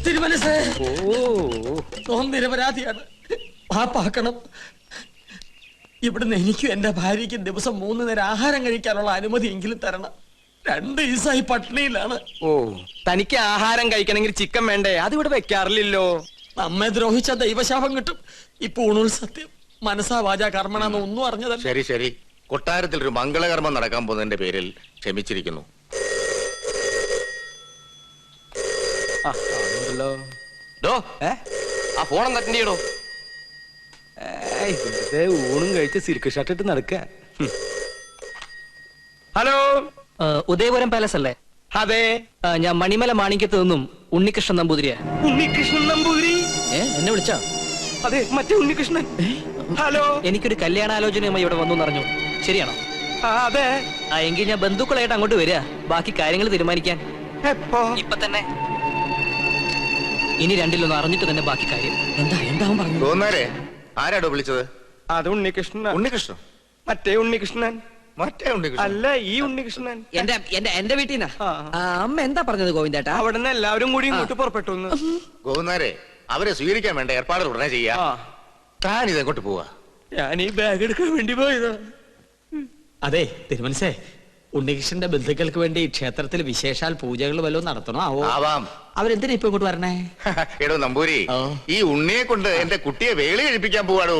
തിരുമനസേ, നിരപരാധിയാണ്, പാപ്പാക്കണം. ഇവിടുന്ന് എനിക്കും എന്റെ ഭാര്യയ്ക്കും ദിവസം 3 നേരം ആഹാരം കഴിക്കാനുള്ള അനുമതി എങ്കിലും തരണം. 2 ദിവസമായി പട്ടിണിയിലാണ്. ഓ, തനിക്ക് ആഹാരം കഴിക്കണമെങ്കിൽ ചിക്കൻ വേണ്ടേ? അതിവിടെ വെക്കാറില്ലല്ലോ. നമ്മെ ദ്രോഹിച്ച ദൈവശാപം കിട്ടും. ഇപ്പൊ ഊണുൾ സത്യം, മനസ്സാ വാച കർമ്മണെന്ന് ഒന്നും അറിഞ്ഞതല്ല. ശരി ശരി, കൊട്ടാരത്തിൽ ഒരു മംഗളകർമ്മം നടക്കാൻ പോകുന്നതിന്റെ പേരിൽ ക്ഷമിച്ചിരിക്കുന്നു. ആ ഫോൺ അറ്റൻഡ് ചെയ്യണോ? ഊണും കഴിച്ച് സിൽക്ക് ഷർട്ട് ഇട്ട് നടക്ക. ഹലോ, ഉദയപുരം പാലസ് അല്ലേ? അതെ, ഞാൻ മണിമല മാണിക്യത്ത് നിന്നും ഉണ്ണികൃഷ്ണൻ നമ്പൂതിരിയാ. ഉണ്ണികൃഷ്ണൻ നമ്പൂതിരി? എന്നെ വിളിച്ചാ? അതെ, മറ്റേ ഉണ്ണികൃഷ്ണൻ. ഹലോ, എനിക്കൊരു കല്യാണാലോചനയുമായി ഇവിടെ വന്നു അറിഞ്ഞു, ശരിയാണോ? അതെ. എങ്കിൽ ഞാൻ ബന്ധുക്കളായിട്ട് അങ്ങോട്ട് വരിക, ബാക്കി കാര്യങ്ങൾ തീരുമാനിക്കാൻ. ഇപ്പൊ തന്നെ. ഇനി രണ്ടിലൊന്നും അറിഞ്ഞിട്ട് തന്നെ ബാക്കി കാര്യം. എന്താ പറഞ്ഞു? ആരാടോ വിളിച്ചത്? അത് ഉണ്ണികൃഷ്ണൻ. ഉണ്ണികൃഷ്ണൻ? മറ്റേ ഉണ്ണികൃഷ്ണൻ. മറ്റേ ഉണ്ണികൃഷ്ണൻ അല്ല, ഈ ഉണ്ണികൃഷ്ണൻ. എന്റെ വീട്ടിൽ നിന്നാ. അമ്മ എന്താ പറഞ്ഞത് ഗോവിന്ദേട്ടാ? അവിടെ നിന്ന് എല്ലാവരും കൂടി ഇങ്ങോട്ട് പുറപ്പെട്ടു. ഗോവിന്ദാരെ, അവരെ സ്വീകരിക്കാൻ വേണ്ട ഏർപ്പാടുകൾ ഉടനെ ചെയ്യാ. താൻ ഇതെങ്ങോട്ട് പോവാ? ഞാൻ ഈ ബാഗ് എടുക്കാൻ വേണ്ടി പോയതാ. അതെ തിരുമനസേ, ഉണ്ണികൃഷ്ണന്റെ ബന്ധുക്കൾക്ക് വേണ്ടി ക്ഷേത്രത്തിൽ വിശേഷാൽ പൂജകൾ വല്ലതും നടത്തണോ? ആവാം. അവരെന്തിനാ ഇപ്പൊ ഇങ്ങോട്ട് വരണേ? എടോ നമ്പൂരി, ഈ ഉണ്ണിയെ കൊണ്ട് എന്റെ കുട്ടിയെ വേളി കഴിപ്പിക്കാൻ പോവാടോ.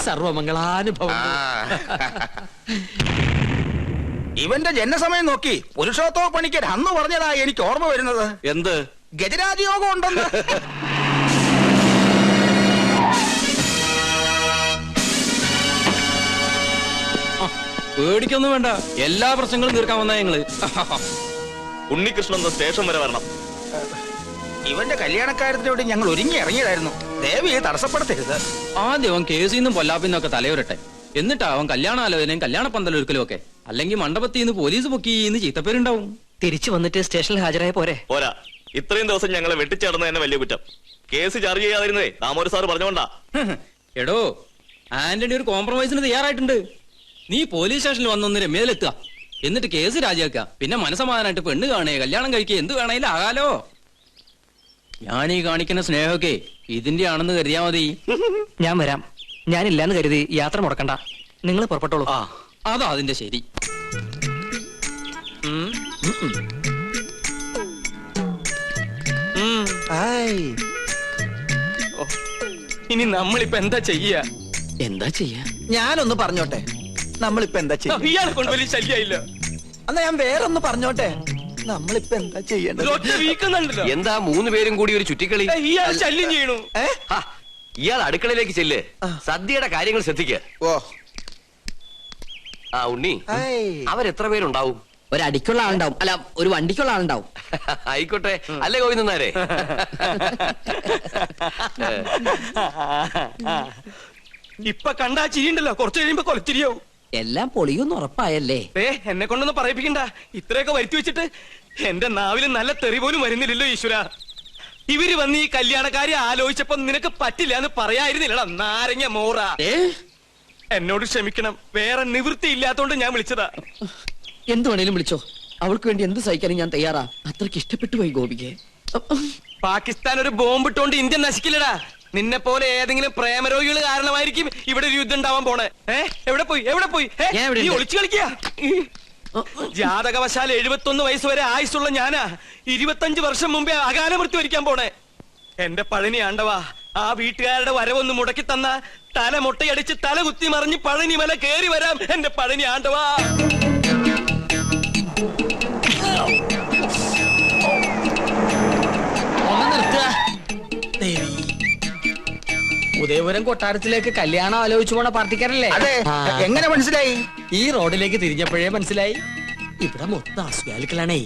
സർവമംഗളാനുഭവം. ഇവന്റെ ജനസമയം നോക്കി പുരുഷോത്തമ പണിക്കർ അന്ന് പറഞ്ഞതാ എനിക്ക് ഓർമ്മ വരുന്നത്. എന്ത്? ഗജരാജയോഗം ഉണ്ടെന്ന്. പേടിക്കൊന്നും വേണ്ട, എല്ലാ പ്രശ്നങ്ങളും തീർക്കാൻ വന്നാ ഞങ്ങള്. ഉണ്ണികൃഷ്ണൻ സ്റ്റേഷൻ വരെ വരണം. ഇവന്റെ കല്യാണക്കാര്യത്തിനോട് ഞങ്ങൾ ഒരുങ്ങി ഇറങ്ങിയതായിരുന്നു. ദേവിയെ തടസ്സപ്പെടുത്തരുത്. ആദ്യം അവൻ കേസിന്നും പൊല്ലാപ്പിന്നൊക്കെ തലയോരട്ടെ, എന്നിട്ടാ അവൻ കല്യാണാലോചനയും കല്യാണ പന്തലൊരുക്കലും ഒക്കെ. അല്ലെങ്കിൽ മണ്ഡപത്തിൽ നിന്ന് പോലീസ് പൊക്കിന്ന് ചീത്തപ്പേരുണ്ടാവും. തിരിച്ചു വന്നിട്ട് സ്റ്റേഷനിൽ ഹാജരായ പോരെ? പോരാ, ഇത്രയും ദിവസം ഞങ്ങളെ വെട്ടിച്ചേർന്ന് തന്നെ വലിയ കുറ്റം. കേസ് ചാർജ് ചെയ്യാതിരുന്നേ താമോര് സാറ് പറഞ്ഞോണ്ടാ. എടോ, ആന്റണി ഒരു കോംപ്രമൈസിന് തയ്യാറായിട്ടുണ്ട്. നീ പോലീസ് സ്റ്റേഷനിൽ വന്നൊന്ന് രമ്യയിലെത്തുക, എന്നിട്ട് കേസ് രാജിവെക്കുക. പിന്നെ മനസമാധാനായിട്ട് പെണ്ണ് കാണേ, കല്യാണം കഴിക്കുക, എന്ത് വേണേലും ആകാലോ. ഞാൻ ഈ കാണിക്കുന്ന സ്നേഹമൊക്കെ ഇതിന്റെ ആണെന്ന് കരുതിയാ മതി. ഞാൻ വരാം. ഞാനില്ലാന്ന് കരുതി യാത്ര മുടക്കണ്ട, നിങ്ങൾ പുറപ്പെട്ടോളൂ. അതാ അതിന്റെ ശരി. ഇനി നമ്മളിപ്പോ എന്താ ചെയ്യാ? ഞാനൊന്ന് പറഞ്ഞോട്ടെ, നമ്മളിപ്പോ എന്താ ചെയ്യാ? ഇയാളെ കൊണ്ട് വലിയ ശല്യായില്ല. എന്നാ ഞാൻ വേറൊന്ന് പറഞ്ഞോട്ടെ, നമ്മളിപ്പോ എന്താ ചെയ്യേണ്ടത്? എന്താ 3 പേരും കൂടി ഒരു ചുറ്റിക്കളി? ഇയാൾ ശല്യം ചെയ്യണു. ഇയാൾ അടുക്കളയിലേക്ക് ചെല്ല്, സദ്യയുടെ കാര്യങ്ങൾ ശ്രദ്ധിക്കുക. ആ ഉണ്ണി, അവരെത്ര പേരുണ്ടാവും? ഒരു അടിക്കുള്ള ആളുണ്ടാവും, അല്ല ഒരു വണ്ടിക്കുള്ള ആളുണ്ടാവും. ആയിക്കോട്ടെ, അല്ലേ ഗോവിന്ദനാരെ? ഇപ്പൊ കണ്ടാ ചിരിയുണ്ടല്ലോ, കുറച്ചു കഴിയുമ്പോ കൊലച്ചിരിയാവും. എല്ലാം പൊളിയൊന്നും ഉറപ്പായല്ലേ? എന്നെ കൊണ്ടൊന്നും പറയിപ്പിക്കണ്ട. ഇത്രയൊക്കെ വരുത്തി വെച്ചിട്ട് എന്റെ നാവില് നല്ല തെറി പോലും വരുന്നില്ലല്ലോ ഈശ്വര. ഇവര് വന്ന് ഈ കല്യാണക്കാരി ആലോചിച്ചപ്പോ നിനക്ക് പറ്റില്ല എന്ന് പറയായിരുന്നില്ലടാ നാരങ്ങ മോറ. എന്നോട് ക്ഷമിക്കണം, വേറെ നിവൃത്തി ഇല്ലാത്തോണ്ട് ഞാൻ വിളിച്ചതാ. എന്ത് വേണേലും വിളിച്ചോ, അവൾക്ക് വേണ്ടി എന്ത് സഹിക്കാനും ഞാൻ തയ്യാറാ. അത്രക്ക് ഇഷ്ടപ്പെട്ടു പോയി ഗോപിക്ക്. പാകിസ്ഥാൻ ഒരു ബോംബിട്ടോണ്ട് ഇന്ത്യ നശിക്കില്ലടാ. നിന്നെ പോലെ ഏതെങ്കിലും പ്രേമരോഗികൾ കാരണമായിരിക്കും ഇവിടെ ഒരു യുദ്ധം ഉണ്ടാവാൻ പോണേ. എവിടെ പോയി നീ ഒളിച്ചു കളിക്കുക? ജാതകവശാൽ 71 വയസ്സ് വരെ ആയുസുള്ള ഞാനാ 25 വർഷം മുമ്പേ അകാല മൃത്യു വരിക്കാൻ പോണേ. എന്റെ പഴനി ആണ്ടവാ, ആ വീട്ടുകാരുടെ വരവൊന്ന് മുടക്കി തന്ന തല മുട്ടയടിച്ച് തല കുത്തി മറിഞ്ഞ് പഴനി മല കേറി വരാം എന്റെ പഴനി ആണ്ടവാ. ഉദയപുരം കൊട്ടാരത്തിലേക്ക് കല്യാണം ആലോചിച്ചു പോണ പാർട്ടിക്കാരല്ലേ? എങ്ങനെ മനസ്സിലായി? ഈ റോഡിലേക്ക് തിരിഞ്ഞപ്പോഴേ മനസ്സിലായി. ഇവിടെ മൊത്തം അസ്വാലിക്കളാണേ.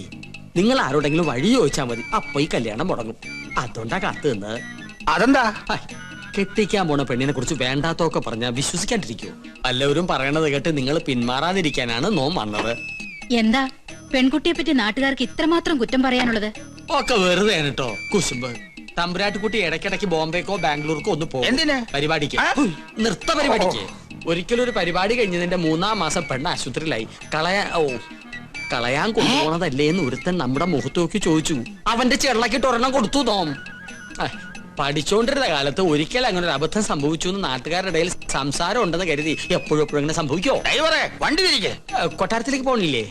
നിങ്ങൾ ആരോടെങ്കിലും വഴി ചോദിച്ചാൽ മതി, അപ്പൊ ഈ കല്യാണം മുടങ്ങും. അതുകൊണ്ടാ കാത്തു നിന്ന്. അതെന്താ? കെട്ടിക്കാൻ പോണ പെണ്ണിനെ കുറിച്ച് വേണ്ടാത്തൊക്കെ പറഞ്ഞാൽ വിശ്വസിക്കാണ്ടിരിക്കോ? എല്ലാവരും പറയണത് കേട്ട് നിങ്ങൾ പിന്മാറാതിരിക്കാനാണ് നോം വന്നത്. എന്താ പെൺകുട്ടിയെ പറ്റി നാട്ടുകാർക്ക് ഇത്രമാത്രം കുറ്റം പറയാനുള്ളത്? ഒക്കെ വെറുതെ കേട്ടോ കുശുമ്പ്. തമ്പുരാട്ടിക്കുട്ടി ഇടയ്ക്കിടയ്ക്ക് ബോംബെക്കോ ബാംഗ്ലൂർക്കോ ഒന്ന് പോകും. എന്തിന്? പരിപാടിക്ക്, നൃത്ത പരിപാടിക്ക്. ഒരിക്കലും ഒരു പരിപാടി കഴിഞ്ഞതിന്റെ 3-ാം മാസം പെണ്ണ് ആശുപത്രിയിലായി. കളയാൻ കൊണ്ടുപോണതല്ലേ എന്ന് ഒരുത്തൻ നമ്മുടെ മുഖത്ത് നോക്കി ചോദിച്ചു. അവന്റെ ചെള്ളക്കിട്ട് ഒരെണ്ണം കൊടുത്തു തോം. പഠിച്ചോണ്ടിരുന്ന കാലത്ത് ഒരിക്കൽ അങ്ങനെ ഒരു അബദ്ധം സംഭവിച്ചു എന്ന് നാട്ടുകാരുടെ ഇടയിൽ സംസാരം ഉണ്ടെന്ന് കരുതി എപ്പോഴും ഇങ്ങനെ സംഭവിക്കോ? വണ്ടി തിരികെ കൊട്ടാരത്തിലേക്ക് പോണില്ലേ?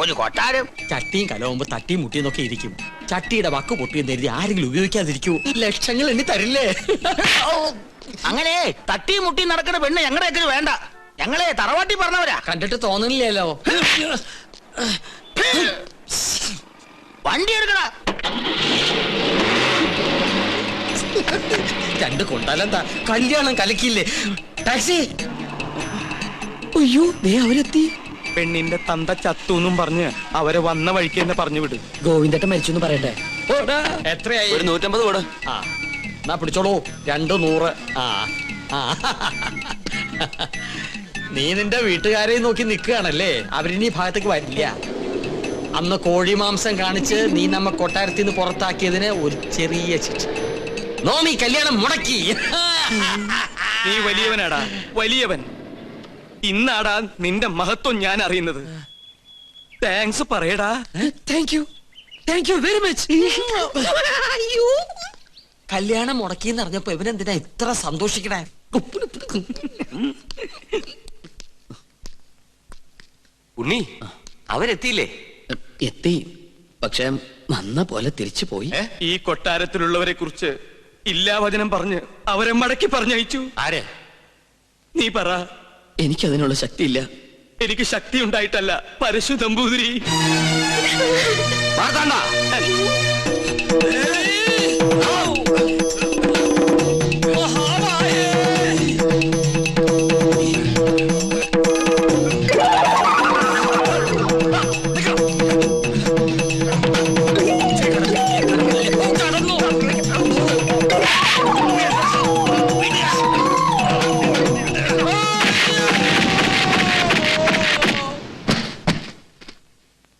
ഒരു കൊട്ടാരം ചട്ടിയും കലവുമ്പോ തട്ടിയും മുട്ടിയും നോക്കി ഇരിക്കും. ചട്ടിയുടെ വക്ക് പൊട്ടിയെന്ന് കരുതി ആരെങ്കിലും ഉപയോഗിക്കാതിരിക്കൂ? ലക്ഷങ്ങൾ എണ്ണി തരില്ലേ? അങ്ങനെ തട്ടിയും മുട്ടിയും നടക്കുന്ന പെണ്ണ് ഞങ്ങളുടെ വേണ്ട. ഞങ്ങളെ തറവാട്ടി പറഞ്ഞവരാ. കണ്ടിട്ട് തോന്നുന്നില്ലല്ലോ. വണ്ടി എടുക്കണ. രണ്ട് കൊണ്ടാലെന്താ, കല്യാണം കലക്കില്ലേ? ടാക്സി. അയ്യോ ദേ അവരെത്തി. പെണ്ണിന്റെ തന്ത ചത്തൂന്നും പറഞ്ഞ് അവരെ വന്ന വഴിക്ക് തന്നെ പറഞ്ഞു വിട്. ഗോവിന്ദട്ടൻ മരിച്ചു എന്ന് പറയട്ടെ. എത്രയായി? ഒരു 150 കൂടെ. ആ എന്നാ പിടിച്ചോളൂ. 200. നീ നിന്റെ വീട്ടുകാരെ നോക്കി നിൽക്കുകയാണല്ലേ? അവരിനി ഭാഗത്തേക്ക് വരില്ല. അന്ന് കോഴി മാംസം കാണിച്ച് നീ നമ്മ കൊട്ടാരത്തിൽ നിന്ന് പുറത്താക്കിയതിന് ഒരു ചെറിയ ശിക്ഷ. നോമി കല്യാണം മുടക്കി. നീ വലിയവനാടാ, വലിയവൻ. ഇന്നാടാ നിന്റെ മഹത്വം ഞാൻ അറിയുന്നത്. താങ്ക്സ് പറയടാ. Thank you very much. കല്യാണം മുടക്കിന്ന് അറിഞ്ഞപ്പോ ഇവനെന്തിനാ ഇത്ര സന്തോഷിക്കണേ? ഉണ്ണി അവരെത്തിയില്ലേ? എത്തി, പക്ഷെ വന്ന പോലെ തിരിച്ചു പോയി. ഈ കൊട്ടാരത്തിലുള്ളവരെ കുറിച്ച് ഇല്ലാവചനം പറഞ്ഞ് അവരെ മടക്കി പറഞ്ഞയച്ചു. ആര്? നീ പറ. എനിക്കതിനുള്ള ശക്തിയില്ല. എനിക്ക് ശക്തി ഉണ്ടായിട്ടല്ല, പരശു നമ്പൂതിരി.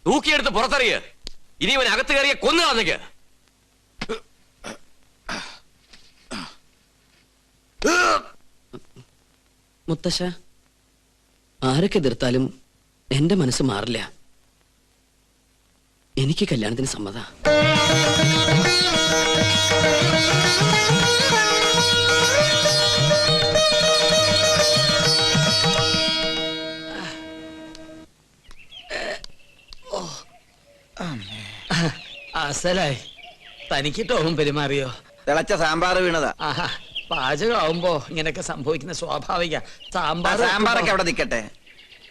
തൂക്കിയെടുത്ത് പുറത്തറിയ. ഇനി ഇവൻ അകത്ത് കയറിയ കൊന്നു കളഞ്ഞേക്ക്. മുത്തശ്ശ, ആരൊക്കെ എതിർത്താലും എന്റെ മനസ്സ് മാറില്ല. എനിക്ക് കല്യാണത്തിന് സമ്മത. അസലായി. തനിക്ക് ടോമും പെരുമാറിയോ? തിളച്ച സാമ്പാർ വീണതാ. ആഹാ, പാചകമാവുമ്പോ ഇങ്ങനെയൊക്കെ സംഭവിക്കുന്ന സ്വാഭാവിക. സാമ്പാറൊക്കെ അവിടെ നിൽക്കട്ടെ.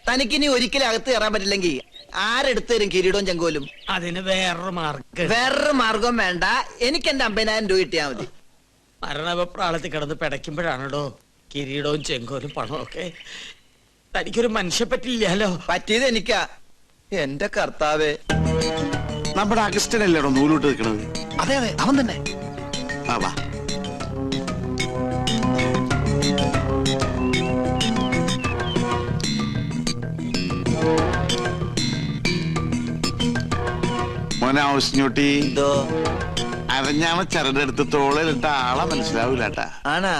തനിക്കിനി ഒരിക്കലും അകത്ത് കയറാൻ പറ്റില്ലെങ്കിൽ ആരെടുത്ത് തരും കിരീടവും ചെങ്കോലും? അതിന് വേറൊരു മാർഗം. വേറൊരു മാർഗം വേണ്ട. എനിക്ക് എന്റെ 50,000 രൂപ കിട്ടിയാ മതി. മരണപ്രാളത്തിൽ കിടന്ന് പിടയ്ക്കുമ്പോഴാണോ കിരീടവും ചെങ്കോലും പണവും ഒക്കെ? തനിക്കൊരു മനുഷ്യ പറ്റില്ലല്ലോ. പറ്റിയത് എനിക്കാ. എന്റെ കർത്താവേ. നമ്മുടെ അഗസ്റ്റനല്ലേടോ നൂലോട്ട് നിൽക്കണത്? അതെ അതെ, അവൻ തന്നെ. വാ. മോനെ ഔസ്ഞ്ഞൂട്ടി, അരഞ്ഞാമ ചരടെടുത്ത് തോളിലിട്ട ആളെ മനസ്സിലാവൂലട്ടാ. ആണാ?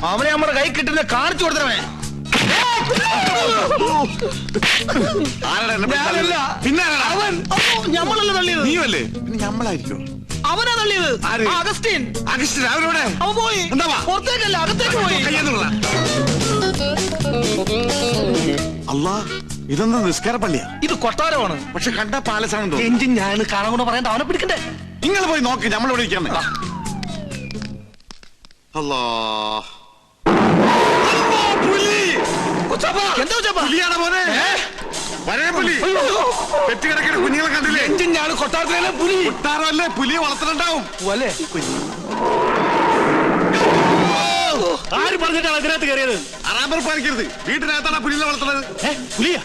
അവനെ നമ്മുടെ കൈ കിട്ടുന്ന കാണിച്ചു കൊടുത്തവേ. പിന്നെ ഞമ്മളല്ല തള്ളിയത്. നീയല്ലേ? പിന്നെ ഞമ്മളായിരിക്കോ? അവനാ തള്ളിയത്. അഗസ്റ്റിൻ. അഗസ്റ്റിൻ അവരോടെ അവൻ പോയി. പുറത്തേക്കല്ല, അകത്തേക്ക് പോയി. അല്ലാ, ഇതെന്താ നിസ്കാര പള്ളിയാ? ഇത് കൊട്ടാരമാണ്. പക്ഷെ കണ്ട പാലസാണെന്തോ. എഞ്ചിൻ ഞാൻ കാണാൻ കൊണ്ട് പറയണ്ട. അവനെ പിടിക്കണ്ടേ? നിങ്ങൾ പോയി നോക്ക്, നമ്മളിവിടെ ഇരിക്കാമേ. അല്ലാ, പുലിയാണ് മോനെ. വരേ പുലി. പെറ്റുകിടക്കുന്ന കുഞ്ഞുങ്ങളെ കണ്ടില്ലേ? എഞ്ചിൻ ഞാൻ കൊട്ടാരത്തിലെ പുലി. കൊട്ടാരമല്ലേ, പുലിയെ വളർത്തുന്നുണ്ടാവും. ആര് പറഞ്ഞിട്ടാണ് അതിനകത്ത് കയറിയത്? അറാമ്പർ പാലിക്കരുത്. വീട്ടിനകത്താണ് പുലിയെ വളർത്തുന്നത്. പുലിയാ?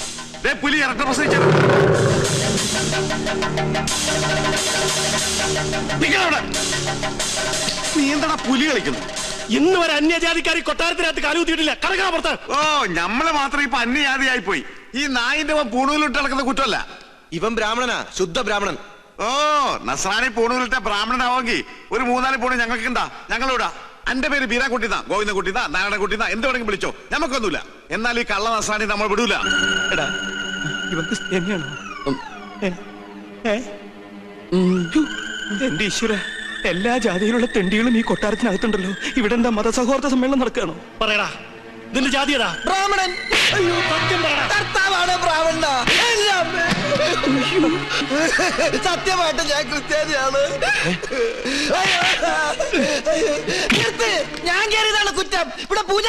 പുലി ഇറക്ക പ്രസവിച്ചത്. നീ എന്താടാ പുലി കളിക്കുന്നു? ഇന്ന് വരെ അന്യജാതിക്കാരി കൊട്ടാരത്തിനകത്ത് കാലുകുത്തിയിട്ടില്ല. കടക്കാ പുറത്ത്. ഓ, നമ്മളെ മാത്രം ഇപ്പൊ അന്യജാതിയായി പോയി. ഈ നായിന്റെ പൂണൂലിട്ട് നടക്കുന്ന കുറ്റമല്ല. ഇവൻ ബ്രാഹ്മണനാ, ശുദ്ധ ബ്രാഹ്മണൻ. ഓ നസ്രാണി പൂണൂരിട്ട ബ്രാഹ്മണനാവെങ്കിൽ ഒരു 3-4 പൂണ് ഞങ്ങൾക്ക് എന്താ ഞങ്ങളിവിടാ. എന്റെ പേര് ബീരാൻകുട്ടിന്നാ, ഗോവിന്ദൻകുട്ടിന്നാ, നാരായണൻകുട്ടിന്നാ, എന്ത് വേണമെങ്കിലും വിളിച്ചോ, നമുക്കൊന്നുമില്ല. എന്നാൽ ഈ കള്ള നസ്രാണി നമ്മൾ വിടൂല. എടാ ഇവൻ ക്രിസ്ത്യാനിയാണോ? എന്റെ ഈശ്വര, എല്ലാ ജാതിയിലുള്ള തെണ്ടികളും ഈ കൊട്ടാരത്തിനകത്തുണ്ടല്ലോ. ഇവിടെ എന്താ മതസൗഹാർദ്ദ സമ്മേളനം നടക്കുകയാണോ? പറയടാ, ഇതിന്റെ ജാതി ഏതാ? ബ്രാഹ്മണൻ. അയ്യോ, സത്യം പറയടാ. കർത്താവാണ് ബ്രാഹ്മണ. സത്യമായിട്ട് ഞാൻ ക്രിസ്ത്യാനിയാണ്. നിർത്ത്. ഞാൻ കയറിയതാണ് കുറ്റം. ഇവിടെ പൂജ.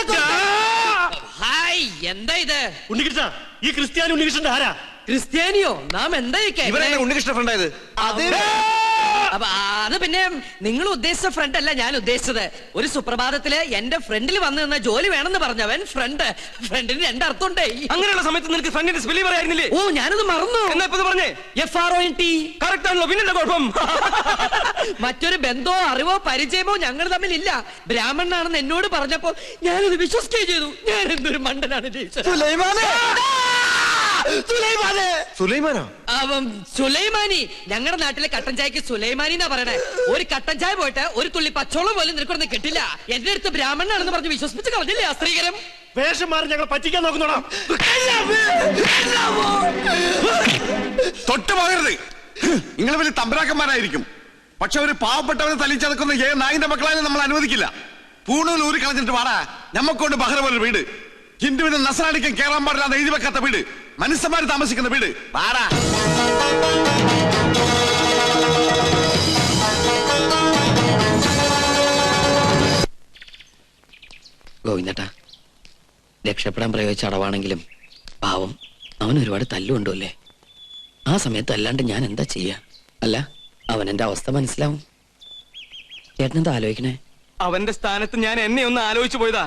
ഹായ്, എന്താ ഇത്? ഉണ്ണികൃഷ്ണ, ഈ ക്രിസ്ത്യാനി ഉണ്ണികൃഷ്ണന്റെ ആരാ? ക്രിസ്ത്യാനിയോ? നാം എന്താ ഇവരെന്നെ ഉണ്ണികൃഷ്ണ ഫ്രണ്ടായത്? അത് അത് പിന്നെ നിങ്ങൾ ഉദ്ദേശിച്ച ഫ്രണ്ട് അല്ല ഞാൻ ഉദ്ദേശിച്ചത്. ഒരു സുപ്രഭാതത്തില് എന്റെ ഫ്രണ്ടിൽ വന്നു നിന്ന ജോലി വേണമെന്ന് പറഞ്ഞവൻ ഫ്രണ്ടിന് രണ്ടർത്ഥമുണ്ടേ. അങ്ങനെയുള്ള സമയത്ത് നിനക്ക് ഫ്രണ്ടിന്റെ സ്പെല്ലിംഗ് പറയായിരുന്നില്ലേ? ഓ, ഞാനത് മറന്നു. എന്നാ ഇപ്പൊ പറഞ്ഞേ. FRONT. കറക്റ്റ് ആണല്ലോ, പിന്നെന്താ കുഴപ്പം? മറ്റൊരു ബന്ധമോ അറിവോ പരിചയമോ ഞങ്ങൾ തമ്മിലില്ല. ബ്രാഹ്മണനാണെന്ന് എന്നോട് പറഞ്ഞപ്പോ ഞാനത് വിശ്വസിക്കുകയും ചെയ്തു. ഞാൻ എന്തൊരു മണ്ടനാണ് ടീച്ചർ. സുലൈമാനോ? സുലൈമാനി. ഞങ്ങളുടെ നാട്ടിലെ കട്ടൻ ചായക്ക് സുലൈമാനി എന്നാ പറയണേ. ഒരു കട്ടൻ ചായ പോയിട്ട് ഒരു തുള്ളി പച്ചോളം പോലും നിനക്കൊന്നും കിട്ടില്ല. എന്റെ അടുത്ത് ബ്രാഹ്മണനാണെന്ന് പറഞ്ഞ് വിശ്വസിപ്പിച്ച് കളഞ്ഞില്ലേ ആ സ്ത്രീകരം? വേഷം മാറി ഞങ്ങൾ പറ്റിക്കാൻ നോക്കുന്നോടാ. തൊട്ട് പോകരുത്. നിങ്ങൾ വലിയ തമ്പരാക്കന്മാരായിരിക്കും, പക്ഷെ ഒരു പാവപ്പെട്ടവരെ തല്ലിച്ചതക്കുന്ന നായിന്റെ മക്കളായ നമ്മൾ അനുവദിക്കില്ല. പൂണൂൽ ഊരി കളഞ്ഞിട്ട് വാടാ, ഞമ്മക്കൊണ്ട് ബഹ്റ പോലെ വീട്. ഹിന്ദുവിന് നസ്രാണിക്കും കേറാൻ പാടില്ലാതെ എഴുതി വെക്കാത്ത വീട്, മനുഷ്യന്മാര് താമസിക്കുന്ന വീട്. വാടാ. ഗോവിന്ദേട്ടാ, രക്ഷപ്പെടാൻ പ്രയോഗിച്ച അടവാണെങ്കിലും പാവം അവൻ ഒരുപാട് തല്ലുകൊണ്ടുമല്ലേ. ആ സമയത്ത് അല്ലാണ്ട് ഞാൻ എന്താ ചെയ്യാ? അല്ല, അവൻ എന്റെ അവസ്ഥ മനസ്സിലാവും. ചേട്ടനെന്താ ആലോചിക്കണേ? അവന്റെ സ്ഥാനത്ത് ഞാൻ എന്നെ ഒന്ന് ആലോചിച്ചു പോയതാ.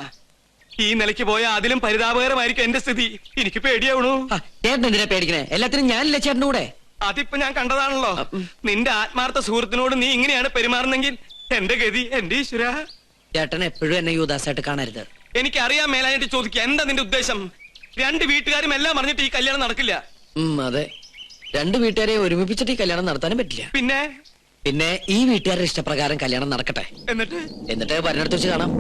ഈ നിലയ്ക്ക് പോയാൽ അതിലും പരിതാപകരമായിരിക്കും എന്റെ സ്ഥിതി. എനിക്ക് പേടിയാവണു. ചേട്ടൻ എന്തിനാ പേടിക്കണേ? എല്ലാത്തിനും ഞാനില്ല ചേട്ടൻ്റെ കൂടെ. അതിപ്പോ ഞാൻ കണ്ടതാണല്ലോ. നിന്റെ ആത്മാർത്ഥ സുഹൃത്തിനോട് നീ ഇങ്ങനെയാണ് പെരുമാറുന്നെങ്കിൽ എന്റെ ഗതി, എന്റെ ഈശ്വര. ചേട്ടൻ എപ്പോഴും എന്നെ യുവദാസായിട്ട് കാണരുത്. എനിക്കറിയാൻ മേലായിട്ട് ചോദിക്കുക, എന്താ നിന്റെ ഉദ്ദേശം? 2 വീട്ടുകാരും എല്ലാം പറഞ്ഞിട്ട് ഈ കല്യാണം നടക്കില്ല. അതെ, 2 വീട്ടുകാരെ ഒരുമിപ്പിച്ചിട്ട് ഈ കല്യാണം നടത്താനും പറ്റില്ല. പിന്നെ ഈ വീട്ടുകാരുടെ ഇഷ്ടപ്രകാരം കല്യാണം നടക്കട്ടെ. എന്നിട്ട് എന്നിട്ട് വരണടുത്ത് വെച്ച് കാണാം.